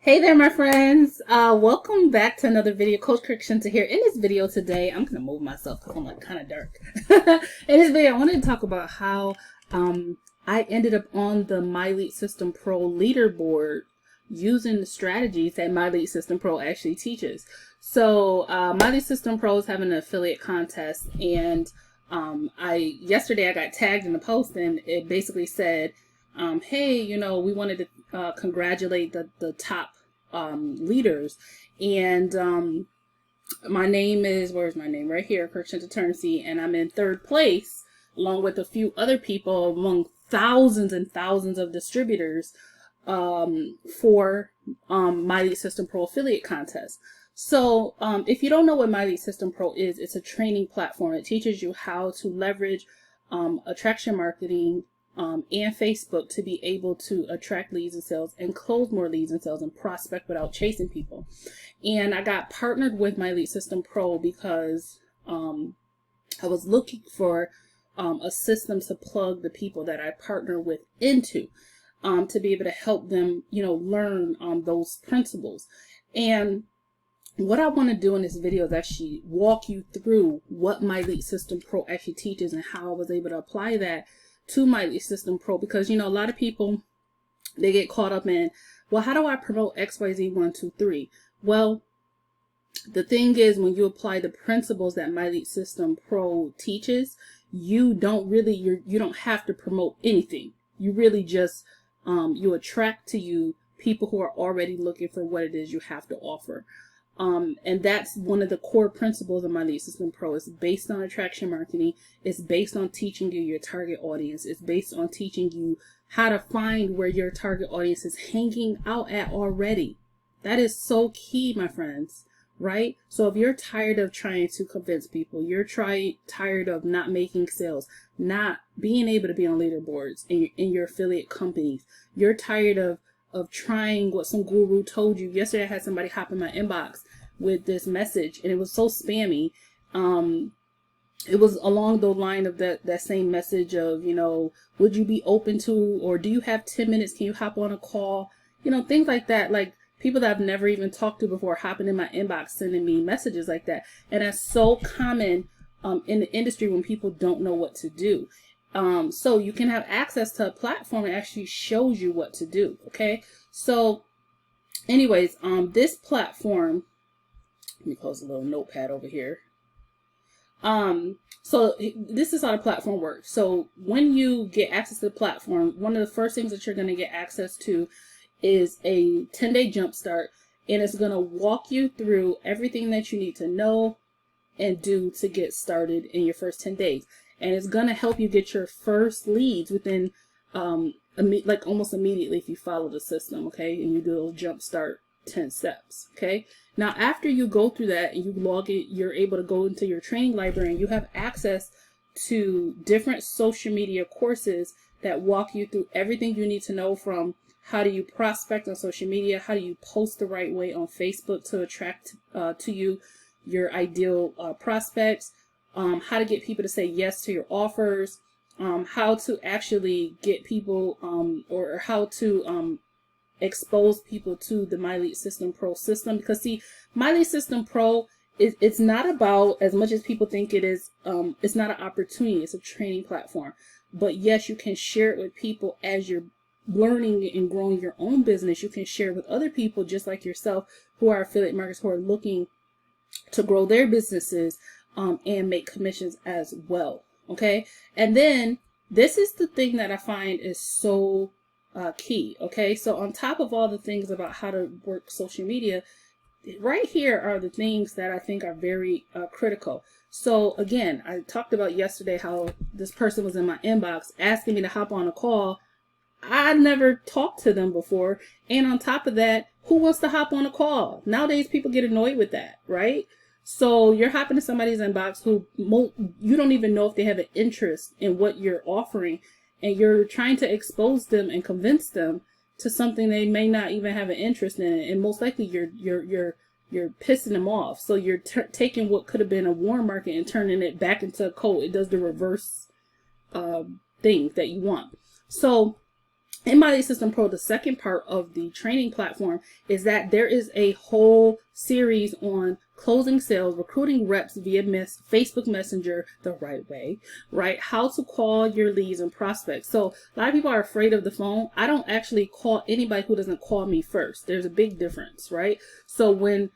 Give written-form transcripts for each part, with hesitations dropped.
Hey there, my friends. Welcome back to another video. Coach 𝐸𝐻𝐸 here. In this video today, I'm going to move myself because I'm like kind of dark. In this video, I wanted to talk about how I ended up on the 𝐕𝐈 Pro leaderboard using the strategies that 𝐕𝐈 Pro actually teaches. So 𝐕𝐈 Pro is having an affiliate contest, and yesterday I got tagged in the post, and it basically said, hey, we wanted to congratulate the top leaders, and my name is, where's my name? Right here, 𝐸𝐻𝐸, and I'm in third place along with a few other people among thousands and thousands of distributors for 𝐕𝐈 Pro affiliate contest. So if you don't know what 𝐕𝐈 Pro is, it's a training platform. It teaches you how to leverage attraction marketing and Facebook to be able to attract leads and sales and close more leads and sales and prospect without chasing people. And I got partnered with 𝐕𝐈 Pro because I was looking for a system to plug the people that I partner with into to be able to help them, learn those principles. And what I want to do in this video is actually walk you through what 𝐕𝐈 Pro actually teaches and how I was able to apply that to 𝐕𝐈 Pro, because a lot of people, they get caught up in, well, how do I promote XYZ 1, 2, 3? Well, the thing is, when you apply the principles that 𝐕𝐈 Pro teaches, you don't have to promote anything. You really just you attract to you people who are already looking for what it is you have to offer. And that's one of the core principles of 𝐕𝐈 Pro. It's based on attraction marketing. It's based on teaching you your target audience. It's based on teaching you how to find where your target audience is hanging out at already. That is so key, my friends, right? So if you're tired of trying to convince people, you're tired of not making sales, not being able to be on leaderboards in your affiliate companies, you're tired of trying what some guru told you. Yesterday I had somebody hop in my inbox with this message, and it was so spammy. It was along the line of that same message of, would you be open to, or do you have 10 minutes? Can you hop on a call? Things like that. Like people that I've never even talked to before hopping in my inbox, sending me messages like that. And that's so common in the industry when people don't know what to do. So you can have access to a platform that actually shows you what to do. Okay. So anyways, this platform, let me close a little notepad over here. So this is how the platform works. So when you get access to the platform, one of the first things that you're going to get access to is a 10-day jumpstart, and it's going to walk you through everything that you need to know and do to get started in your first 10 days. And it's going to help you get your first leads within, like almost immediately if you follow the system, okay? And you do a jump start 10 steps, okay? Now, after you go through that and you log it, you're able to go into your training library and you have access to different social media courses that walk you through everything you need to know, from how do you prospect on social media, how do you post the right way on Facebook to attract to you your ideal prospects, how to get people to say yes to your offers, how to actually get people or how to expose people to the 𝐕𝐈 Pro system. Because see, 𝐕𝐈 Pro, it's not about, as much as people think it is, it's not an opportunity, it's a training platform. But yes, you can share it with people as you're learning and growing your own business. You can share it with other people just like yourself who are affiliate marketers who are looking to grow their businesses and make commissions as well. Okay. And then this is the thing that I find is so key. Okay. So on top of all the things about how to work social media, right here are the things that I think are very critical. So again, I talked about yesterday how this person was in my inbox asking me to hop on a call. I never talked to them before. And on top of that, who wants to hop on a call? Nowadays, people get annoyed with that, right? So you're hopping to somebody's inbox who you don't even know if they have an interest in what you're offering, and you're trying to expose them and convince them to something they may not even have an interest in, and most likely you're pissing them off. So you're taking what could have been a warm market and turning it back into a cold. It does the reverse thing that you want. So in My Lead System Pro, the second part of the training platform is that there is a whole series on closing sales, recruiting reps via Facebook Messenger the right way, right? How to call your leads and prospects. So a lot of people are afraid of the phone. I don't actually call anybody who doesn't call me first. There's a big difference, right? So when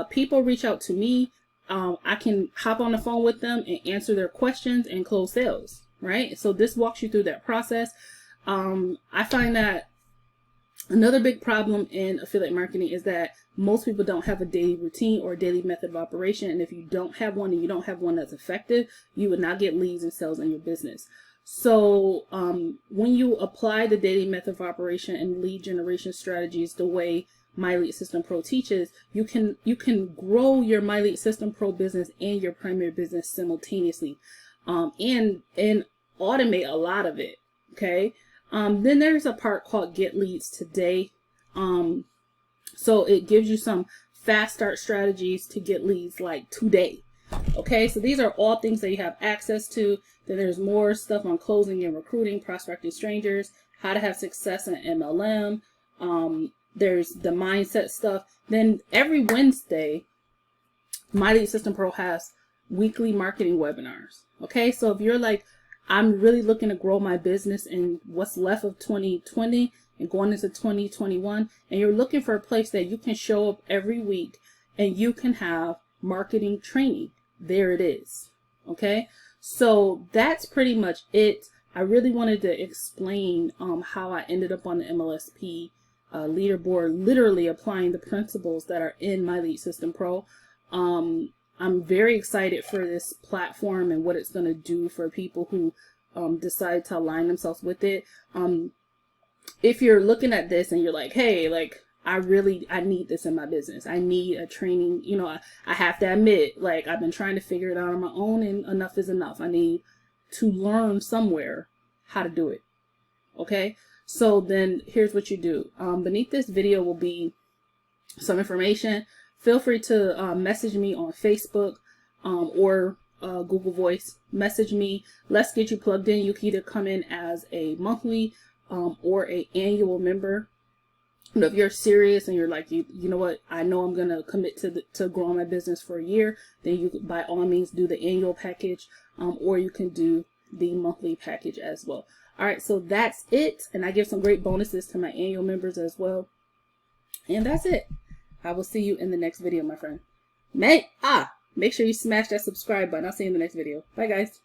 people reach out to me, I can hop on the phone with them and answer their questions and close sales, right? So this walks you through that process. I find that another big problem in affiliate marketing is that most people don't have a daily routine or a daily method of operation. And if you don't have one and you don't have one that's effective, you would not get leads and sales in your business. So when you apply the daily method of operation and lead generation strategies the way My Lead System Pro teaches, you can grow your My Lead System Pro business and your primary business simultaneously, and automate a lot of it. Okay. Then there's a part called Get Leads Today. So it gives you some fast start strategies to get leads like today. Okay, so these are all things that you have access to. Then there's more stuff on closing and recruiting, prospecting strangers, how to have success in MLM. There's the mindset stuff. Then every Wednesday, My Lead System Pro has weekly marketing webinars. Okay, so if you're like, I'm really looking to grow my business in what's left of 2020 and going into 2021, and you're looking for a place that you can show up every week and you can have marketing training, there it is. Okay, so that's pretty much it. I really wanted to explain how I ended up on the Mlsp leaderboard, literally applying the principles that are in My Lead System Pro. I'm very excited for this platform and what it's going to do for people who decide to align themselves with it. If you're looking at this and you're like, hey, like, I need this in my business. I need a training. You know, I have to admit, like, I've been trying to figure it out on my own and enough is enough. I need to learn somewhere how to do it. Okay. So then here's what you do. Beneath this video will be some information. Feel free to message me on Facebook or Google Voice. Message me. Let's get you plugged in. You can either come in as a monthly or a annual member. You know, if you're serious and you're like, you know what, I know I'm gonna commit to growing my business for a year, then you by all means do the annual package, or you can do the monthly package as well. All right, so that's it, and I give some great bonuses to my annual members as well. And that's it. I will see you in the next video, my friend. Make sure you smash that subscribe button. I'll see you in the next video. Bye, guys.